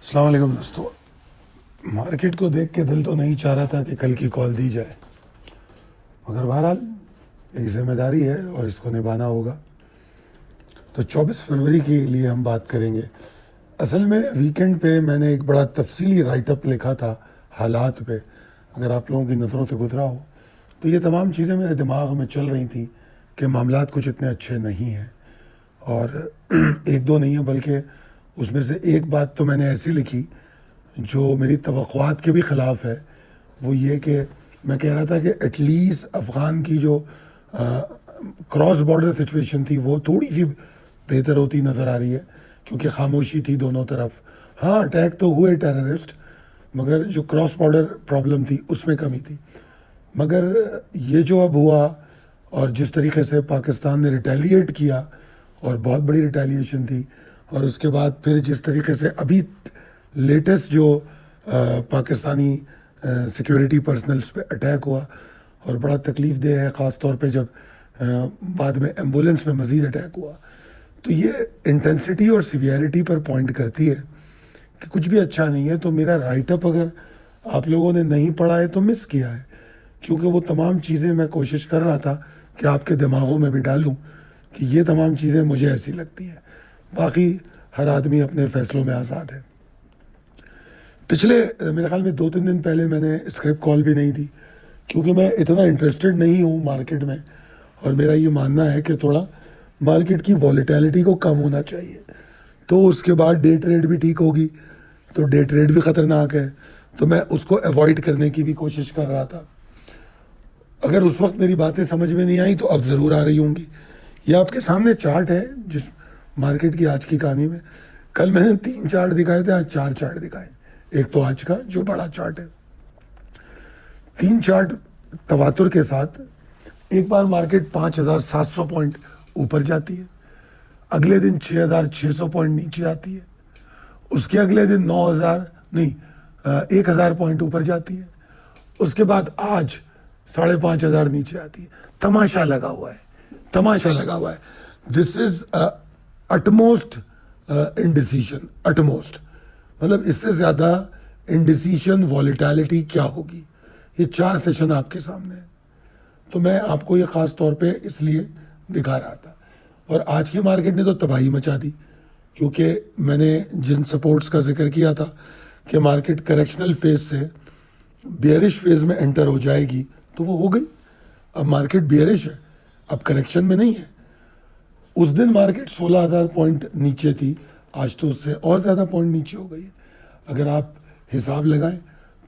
अस्सलाम वालेकुम दोस्तों। मार्केट को देख के दिल तो नहीं चाह रहा था कि कल की कॉल दी जाए, मगर बहरहाल एक जिम्मेदारी है और इसको निभाना होगा। तो 24 फरवरी के लिए हम बात करेंगे। असल में वीकेंड पे मैंने एक बड़ा तफसीली राइटअप लिखा था हालात पे। अगर आप लोगों की नज़रों से गुजरा हो तो ये तमाम चीज़ें मेरे दिमाग में चल रही थी कि मामलात कुछ इतने अच्छे नहीं हैं। और एक दो नहीं है, बल्कि उसमें से एक बात तो मैंने ऐसी लिखी जो मेरी तवक्कुआत के भी ख़िलाफ़ है। वो ये कि मैं कह रहा था कि एटलीस्ट अफ़गान की जो क्रॉस बॉर्डर सिचुएशन थी वो थोड़ी सी बेहतर होती नज़र आ रही है, क्योंकि खामोशी थी दोनों तरफ। हाँ, अटैक तो हुए टेररिस्ट, मगर जो क्रॉस बॉर्डर प्रॉब्लम थी उसमें कमी थी। मगर ये जो अब हुआ और जिस तरीके से पाकिस्तान ने रिटेलिएट किया, और बहुत बड़ी रिटेलिएशन थी, और उसके बाद फिर जिस तरीके से अभी लेटेस्ट जो पाकिस्तानी सिक्योरिटी पर्सनल्स पे अटैक हुआ और बड़ा तकलीफ दे है, ख़ास तौर पे जब बाद में एम्बुलेंस में मज़ीद अटैक हुआ। तो ये इंटेंसिटी और सीवियरिटी पर पॉइंट करती है कि कुछ भी अच्छा नहीं है। तो मेरा राइटअप अगर आप लोगों ने नहीं पढ़ा है तो मिस किया है, क्योंकि वो तमाम चीज़ें मैं कोशिश कर रहा था कि आपके दिमागों में भी डालूं कि ये तमाम चीज़ें मुझे ऐसी लगती हैं। बाकी हर आदमी अपने फैसलों में आज़ाद है। पिछले मेरे ख्याल में 2-3 दिन पहले मैंने स्क्रिप्ट कॉल भी नहीं दी, क्योंकि मैं इतना इंटरेस्टेड नहीं हूँ मार्केट में, और मेरा ये मानना है कि थोड़ा मार्केट की वॉलेटिलिटी को कम होना चाहिए। तो उसके बाद डे ट्रेड भी ठीक होगी, तो डे ट्रेड भी ख़तरनाक है, तो मैं उसको अवॉइड करने की भी कोशिश कर रहा था। अगर उस वक्त मेरी बातें समझ में नहीं आई तो अब ज़रूर आ रही होंगी। ये आपके सामने चार्ट है जिस मार्केट की आज की कहानी में। कल मैंने 3 चार्ट दिखाए थे, आज 4 चार्ट दिखाए। एक तो आज का जो बड़ा चार्ट है, 3 चार्ट तवातुर के साथ एक बार मार्केट 5,700 पॉइंट ऊपर जाती है, अगले दिन 6,600 पॉइंट नीचे आती है, उसके अगले दिन 1,000 पॉइंट ऊपर जाती है, उसके बाद आज 5,500 नीचे आती है। तमाशा लगा हुआ है, तमाशा लगा हुआ है। This is utmost indecision, utmost मतलब इससे ज़्यादा इंडिसीजन वॉलेटिलिटी क्या होगी। ये 4 सेशन आपके सामने है, तो मैं आपको ये ख़ास तौर पे इसलिए दिखा रहा था। और आज की मार्केट ने तो तबाही मचा दी, क्योंकि मैंने जिन सपोर्ट्स का जिक्र किया था कि मार्केट करेक्शनल फेज से बियरिश फेज में एंटर हो जाएगी, तो वो हो गई। अब मार्केट बियरिश है, अब करेक्शन में नहीं है। उस दिन मार्केट 16,000 पॉइंट नीचे थी, आज तो उससे और ज़्यादा पॉइंट नीचे हो गई है। अगर आप हिसाब लगाएं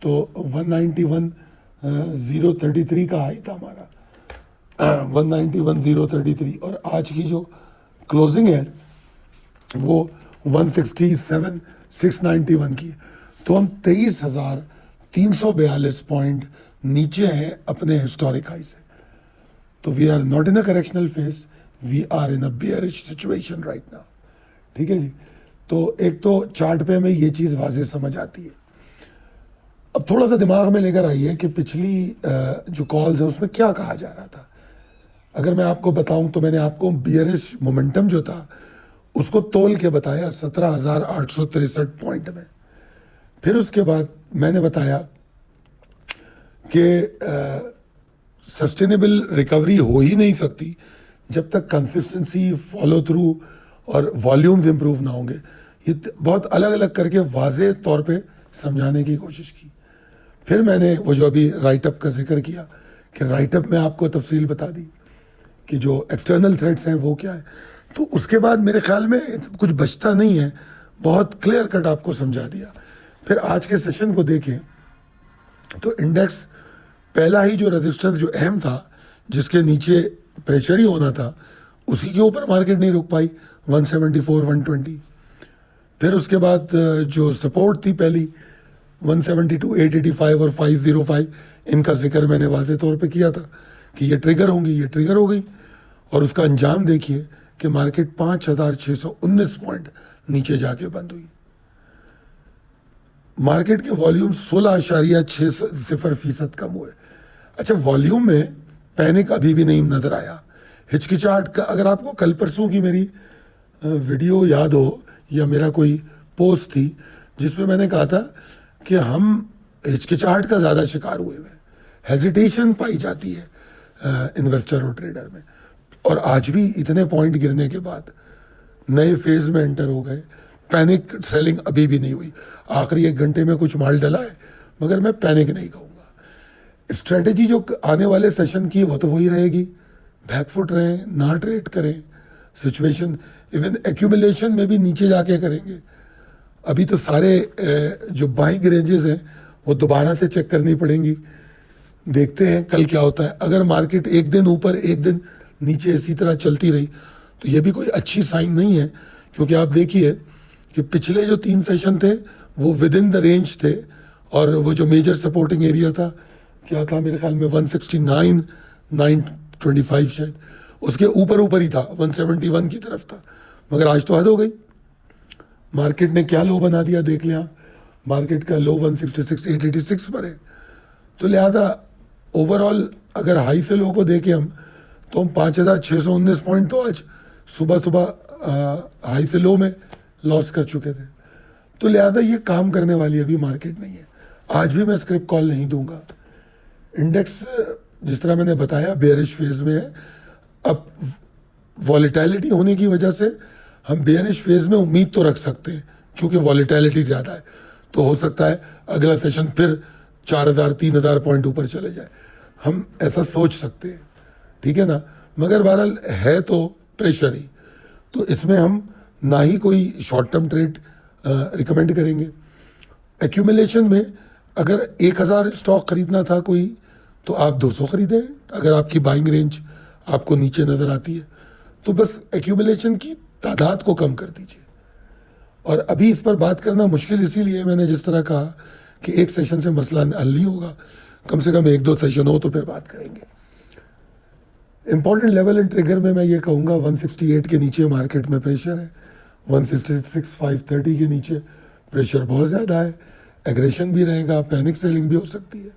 तो 191,033 का हाई था हमारा, 191,033, और आज की जो क्लोजिंग है वो 167,691 की है। तो हम 23,342 पॉइंट नीचे हैं अपने हिस्टोरिक हाई से। तो we are not in a correctional phase, we are in a bearish situation right now. ठीक है जी। तो एक तो चार्ट पे हमें ये चीज़ वाज़ेह समझ आती है। अब थोड़ा सा दिमाग में लेकर आइए कि पिछली जो कॉल्स है उसमें क्या कहा जा रहा था। अगर मैं आपको बताऊं तो मैंने आपको बियरिश मोमेंटम जो था उसको तोल के बताया 17,863 पॉइंट में। फिर उसके बाद मैंने बताया कि सस्टेनेबल रिकवरी हो ही नहीं सकती जब तक कंसिस्टेंसी, फॉलो थ्रू और वॉल्यूम्स इंप्रूव ना होंगे। ये बहुत अलग अलग करके वाज़ेह तौर पे समझाने की कोशिश की। फिर मैंने वो जो अभी राइटअप का जिक्र किया कि राइटअप में आपको तफसील बता दी कि जो एक्सटर्नल थ्रेट्स हैं वो क्या है। तो उसके बाद मेरे ख्याल में कुछ बचता नहीं है, बहुत क्लियर कट आपको समझा दिया। फिर आज के सेशन को देखें तो इंडेक्स पहला ही जो रजिस्टर जो अहम था, जिसके नीचे प्रेशर ही होना था, उसी के ऊपर मार्केट नहीं रुक पाई, 174, 120। फिर उसके बाद जो सपोर्ट थी पहली 172, 885 और 505, इनका जिक्र मैंने वाज़ेह तौर पे किया था कि ये ट्रिगर होंगी, ये ट्रिगर हो गई। और उसका अंजाम देखिए कि मार्केट 5,619 पॉइंट नीचे जाके बंद हुई। मार्केट के वॉल्यूम 16.60% कम हुए। अच्छा, वॉल्यूम में पैनिक अभी भी नहीं नजर आया, हिचकिचाहट का। अगर आपको कल परसों की मेरी वीडियो याद हो या मेरा कोई पोस्ट थी, जिसमें मैंने कहा था कि हम हिचकिचाहट का ज़्यादा शिकार हुए हैं, हेजिटेशन पाई जाती है इन्वेस्टर और ट्रेडर में। और आज भी इतने पॉइंट गिरने के बाद नए फेज में एंटर हो गए, पैनिक सेलिंग अभी भी नहीं हुई। आखिरी 1 घंटे में कुछ माल डला है, मगर मैं पैनिक नहीं कहूँगा। स्ट्रेटेजी जो आने वाले सेशन की वो तो वही रहेगी, बैकफुट रहें, ना ट्रेड करें, सिचुएशन इवन एक्यूमुलेशन में भी नीचे जाके करेंगे। अभी तो सारे जो बाइंग रेंजेस हैं वो दोबारा से चेक करनी पड़ेंगी। देखते हैं कल क्या होता है। अगर मार्केट एक दिन ऊपर एक दिन नीचे इसी तरह चलती रही तो ये भी कोई अच्छी साइन नहीं है, क्योंकि आप देखिए कि पिछले जो 3 सेशन थे वो विद इन द रेंज थे, और वो जो मेजर सपोर्टिंग एरिया था क्या था, मेरे ख्याल में 169, 925 शायद, उसके ऊपर ही था, 171 की तरफ था। मगर आज तो हद हो गई, मार्केट ने क्या लो बना दिया देख लें आप। मार्केट का लो 166, 886 पर है। तो लिहाजा ओवरऑल अगर हाई से लो को देखें हम, तो हम 5619 पॉइंट तो आज सुबह हाई से लो में लॉस कर चुके थे। तो लिहाजा ये काम करने वाली अभी मार्केट नहीं है। आज भी मैं स्क्रिप्ट कॉल नहीं दूंगा। इंडेक्स जिस तरह मैंने बताया बेयरिश फेज में है। अब वॉलेटिलिटी होने की वजह से हम बेयरिश फेज में उम्मीद तो रख सकते हैं, क्योंकि वॉलेटिलिटी ज़्यादा है। तो हो सकता है अगला सेशन फिर 4000 3000 पॉइंट ऊपर चले जाए, हम ऐसा सोच सकते हैं, ठीक है ना। मगर बहरहाल है तो प्रेशर ही, तो इसमें हम ना ही कोई शॉर्ट टर्म ट्रेड रिकमेंड करेंगे। एक्यूमुलेशन में अगर 1000 स्टॉक खरीदना था कोई, तो आप 200 खरीदें अगर आपकी बाइंग रेंज आपको नीचे नज़र आती है। तो बस एक्यूमुलेशन की तादाद को कम कर दीजिए। और अभी इस पर बात करना मुश्किल इसीलिए मैंने जिस तरह कहा कि एक सेशन से मसला हल नहीं होगा, कम से कम 1-2 सेशन हो तो फिर बात करेंगे। इंपॉर्टेंट लेवल एंड ट्रिगर में मैं ये कहूँगा 168 के नीचे मार्केट में प्रेशर है, 166,530 के नीचे प्रेशर बहुत ज़्यादा है, एग्रेशन भी रहेगा, पैनिक सेलिंग भी हो सकती है।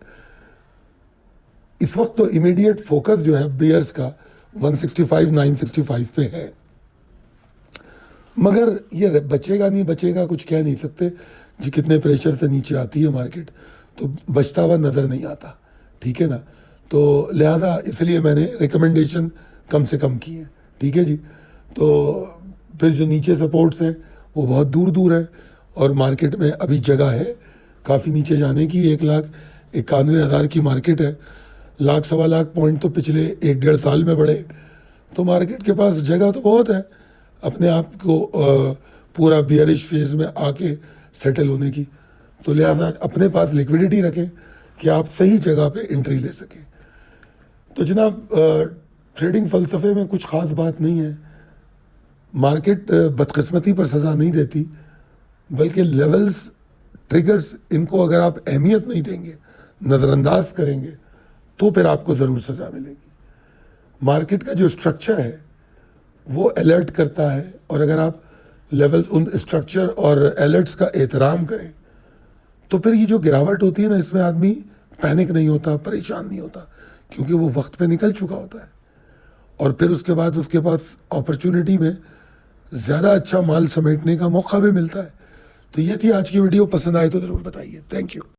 इस वक्त तो इमीडिएट फोकस जो है बियर्स का 165-965 पे है, मगर ये बचेगा नहीं बचेगा कुछ कह नहीं सकते जी। कितने प्रेशर से नीचे आती है मार्केट तो बचता हुआ नज़र नहीं आता, ठीक है ना। तो लिहाजा इसलिए मैंने रिकमेंडेशन कम से कम की है, ठीक है जी। तो फिर जो नीचे सपोर्ट्स हैं वो बहुत दूर दूर है, और मार्केट में अभी जगह है काफ़ी नीचे जाने की। 1,91,000 की मार्केट है, 1,00,000-1,25,000 पॉइंट तो पिछले 1-1.5 साल में बढ़े। तो मार्केट के पास जगह तो बहुत है अपने आप को पूरा बियरिश फेज में आके सेटल होने की। तो लिहाजा अपने पास लिक्विडिटी रखें कि आप सही जगह पे एंट्री ले सकें। तो जनाब ट्रेडिंग फ़लसफ़े में कुछ ख़ास बात नहीं है। मार्केट बदकिस्मती पर सज़ा नहीं देती, बल्कि लेवल्स, ट्रिगर्स, इनको अगर आप अहमियत नहीं देंगे, नज़रअंदाज करेंगे, तो फिर आपको ज़रूर सज़ा मिलेगी। मार्केट का जो स्ट्रक्चर है वो अलर्ट करता है, और अगर आप लेवल उन स्ट्रक्चर और अलर्ट्स का एहतराम करें तो फिर ये जो गिरावट होती है ना, इसमें आदमी पैनिक नहीं होता, परेशान नहीं होता, क्योंकि वो वक्त पे निकल चुका होता है। और फिर उसके बाद उसके पास अपॉर्चुनिटी में ज़्यादा अच्छा माल समेटने का मौका भी मिलता है। तो ये थी आज की वीडियो। पसंद आए तो ज़रूर बताइए। Thank you.